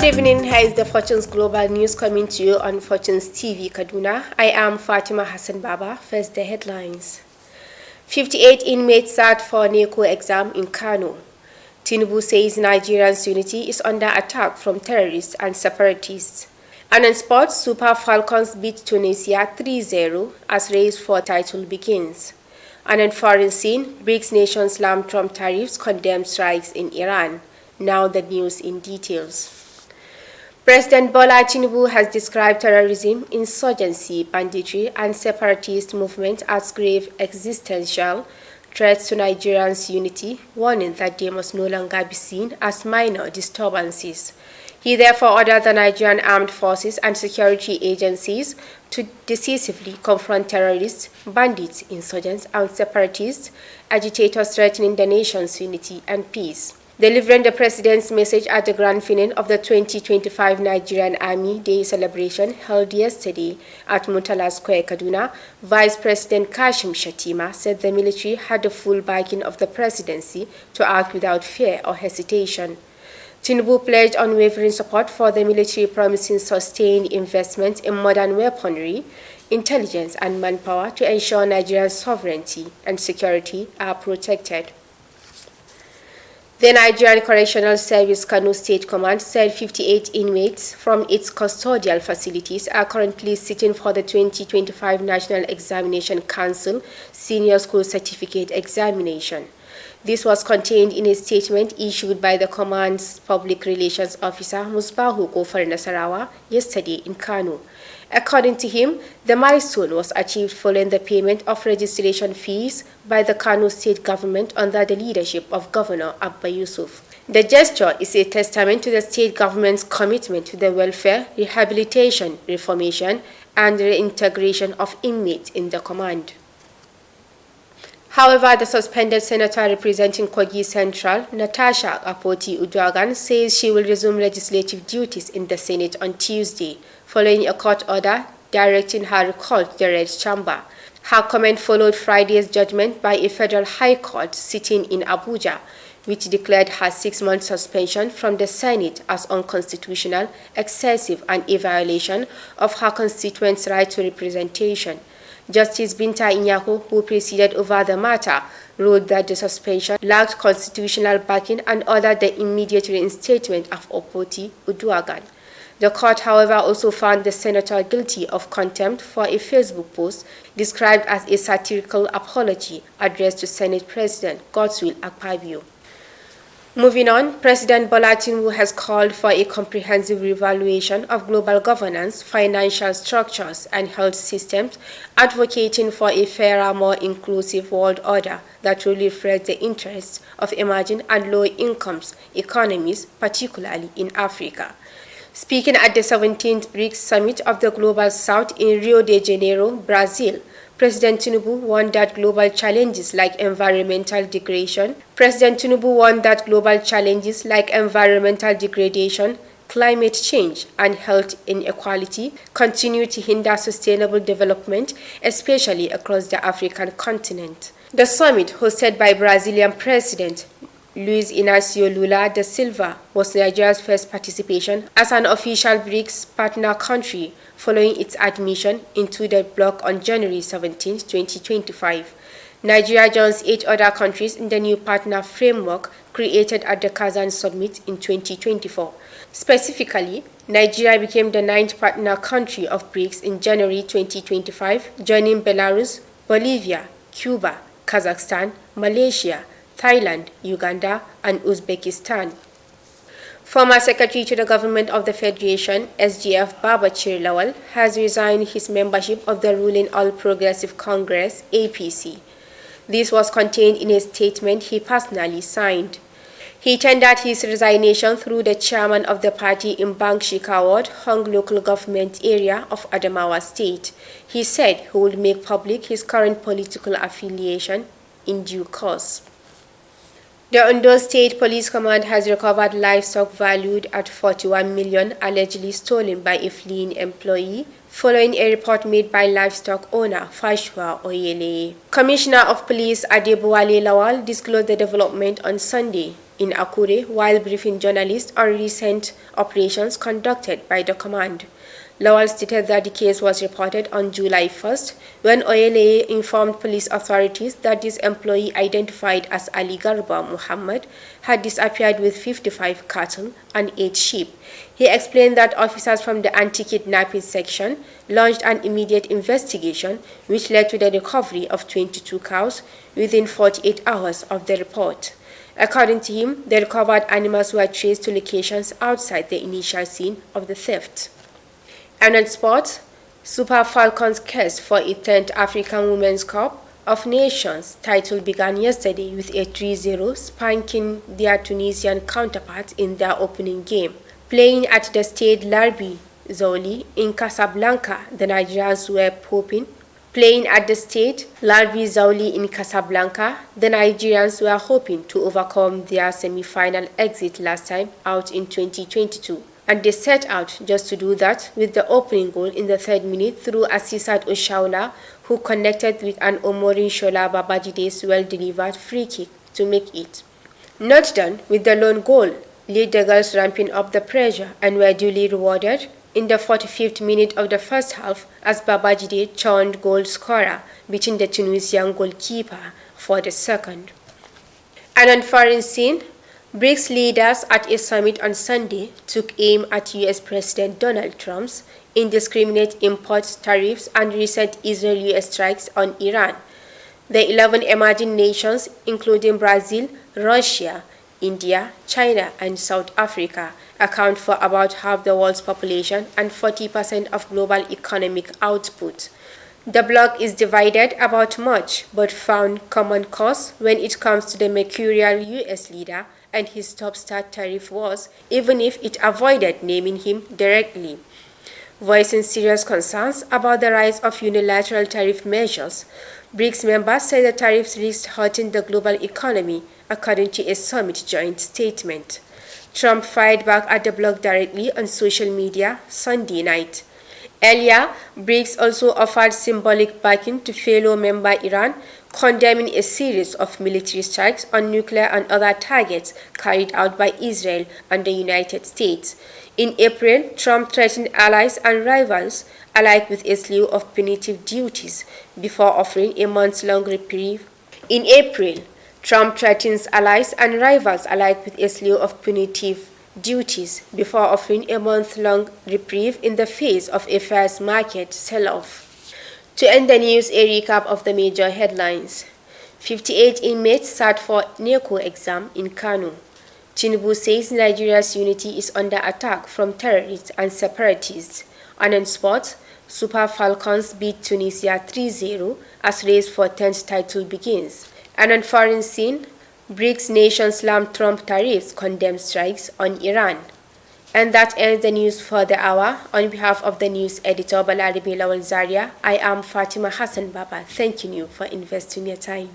Good evening, here is the Fortunes Global News coming to you on Fortunes TV Kaduna. I am Fatima Hassan Baba. First, the headlines. 58 inmates sat for NECO exam in Kano. Tinubu says Nigeria's unity is under attack from terrorists and separatists. And in sports, Super Falcons beat Tunisia 3-0 as race for title begins. And in foreign scene, BRICS nations slam Trump tariffs, condemn strikes in Iran. Now the news in details. President Bola Tinubu has described terrorism, insurgency, banditry, and separatist movement as grave existential threats to Nigerians' unity, warning that they must no longer be seen as minor disturbances. He therefore ordered the Nigerian armed forces and security agencies to decisively confront terrorists, bandits, insurgents, and separatists, agitators threatening the nation's unity and peace. Delivering the president's message at the grand finale of the 2025 Nigerian Army Day celebration held yesterday at Murtala Square, Kaduna, Vice President Kashim Fatima said the military had the full backing of the presidency to act without fear or hesitation. Tinubu pledged unwavering support for the military, promising sustained investment in modern weaponry, intelligence, and manpower to ensure Nigeria's sovereignty and security are protected. The Nigerian Correctional Service Kano State Command said 58 inmates from its custodial facilities are currently sitting for the 2025 National Examination Council Senior School Certificate Examination. This was contained in a statement issued by the command's Public Relations Officer Musbahu Gofar Nasarawa yesterday in Kano. According to him, the milestone was achieved following the payment of registration fees by the Kano state government under the leadership of Governor Abba Yusuf. The gesture is a testament to the state government's commitment to the welfare, rehabilitation, reformation, and reintegration of inmates in the command. However, the suspended senator representing Kogi Central, Natasha Apoti Uduagan, says she will resume legislative duties in the Senate on Tuesday, following a court order directing her recall to the Red Chamber. Her comment followed Friday's judgment by a federal high court sitting in Abuja, which declared her 6-month suspension from the Senate as unconstitutional, excessive, and a violation of her constituents' right to representation. Justice Binta Inyako, who presided over the matter, ruled that the suspension lacked constitutional backing and ordered the immediate reinstatement of Opoti Uduagan. The court, however, also found the senator guilty of contempt for a Facebook post described as a satirical apology addressed to Senate President Godswill Akpabio. Moving on, President Bola Tinubu has called for a comprehensive revaluation of global governance, financial structures, and health systems, advocating for a fairer, more inclusive world order that truly reflects the interests of emerging and low-income economies, particularly in Africa. Speaking at the 17th BRICS Summit of the Global South in Rio de Janeiro, Brazil, President Tinubu warned that global challenges like environmental degradation, climate change, and health inequality continue to hinder sustainable development, especially across the African continent. The summit, hosted by Brazilian President Luiz Inácio Lula da Silva, was Nigeria's first participation as an official BRICS partner country following its admission into the bloc on January 17, 2025. Nigeria joins 8 other countries in the new partner framework created at the Kazan Summit in 2024. Specifically, Nigeria became the 9th partner country of BRICS in January 2025, joining Belarus, Bolivia, Cuba, Kazakhstan, Malaysia, Thailand, Uganda, and Uzbekistan. Former Secretary to the Government of the Federation, SGF Babachir Lawal, has resigned his membership of the ruling All Progressive Congress, APC. This was contained in a statement he personally signed. He tendered his resignation through the chairman of the party in Bangshika Ward, Hong local government area of Adamawa State. He said he would make public his current political affiliation in due course. The Ondo State Police Command has recovered livestock valued at 41 million allegedly stolen by a fleeing employee following a report made by livestock owner Fashua Oyele. Commissioner of Police Adebowale Lawal disclosed the development on Sunday in Akure while briefing journalists on recent operations conducted by the command. Lawal stated that the case was reported on July 1st when OLA informed police authorities that this employee, identified as Ali Garba Muhammad, had disappeared with 55 cattle and 8 sheep. He explained that officers from the anti-kidnapping section launched an immediate investigation which led to the recovery of 22 cows within 48 hours of the report. According to him, the recovered animals were traced to locations outside the initial scene of the theft. And on sports, Super Falcons' quest for a 10th African Women's Cup of Nations title began yesterday with a 3-0 spanking their Tunisian counterparts in their opening game. Playing at the Stade Larbi Zoli in Casablanca, the Nigerians were hoping to overcome their semi-final exit last time out in 2022. And they set out just to do that with the opening goal in the 3rd minute through Asisat Oshaula, who connected with an Omorin Shola Babajide's well-delivered free kick to make it. Not done with the lone goal, lead the girls ramping up the pressure and were duly rewarded in the 45th minute of the first half as Babajide turned goal scorer, beating the Tunisian goalkeeper for the second. And on foreign scene, BRICS leaders at a summit on Sunday took aim at U.S. President Donald Trump's indiscriminate import tariffs and recent Israel-U.S. strikes on Iran. The 11 emerging nations, including Brazil, Russia, India, China, and South Africa, account for about half the world's population and 40% of global economic output. The bloc is divided about much, but found common cause when it comes to the mercurial U.S. leader and his top start tariff wars, even if it avoided naming him directly. Voicing serious concerns about the rise of unilateral tariff measures, BRICS members say the tariffs risk hurting the global economy, according to a summit joint statement. Trump fired back at the bloc directly on social media Sunday night. Earlier, BRICS also offered symbolic backing to fellow member Iran, condemning a series of military strikes on nuclear and other targets carried out by Israel and the United States. In April, Trump threatened allies and rivals alike with a slew of punitive duties before offering a months-long reprieve. In April, Trump threatens allies and rivals alike with a slew of punitive duties before offering a month-long reprieve in the face of a first market sell-off. To end the news, a recap of the major headlines. 58 inmates sat for NECO exam in Kano. Tinubu says Nigeria's unity is under attack from terrorists and separatists. And in sports, Super Falcons beat Tunisia 3-0 as race for 10th title begins. And on foreign scene, BRICS nations slam Trump tariffs, condemn strikes on Iran. And that ends the news for the hour. On behalf of the news editor Balaribe Lawal Zaria, I am Fatima Hassan Baba, thanking you for investing your time.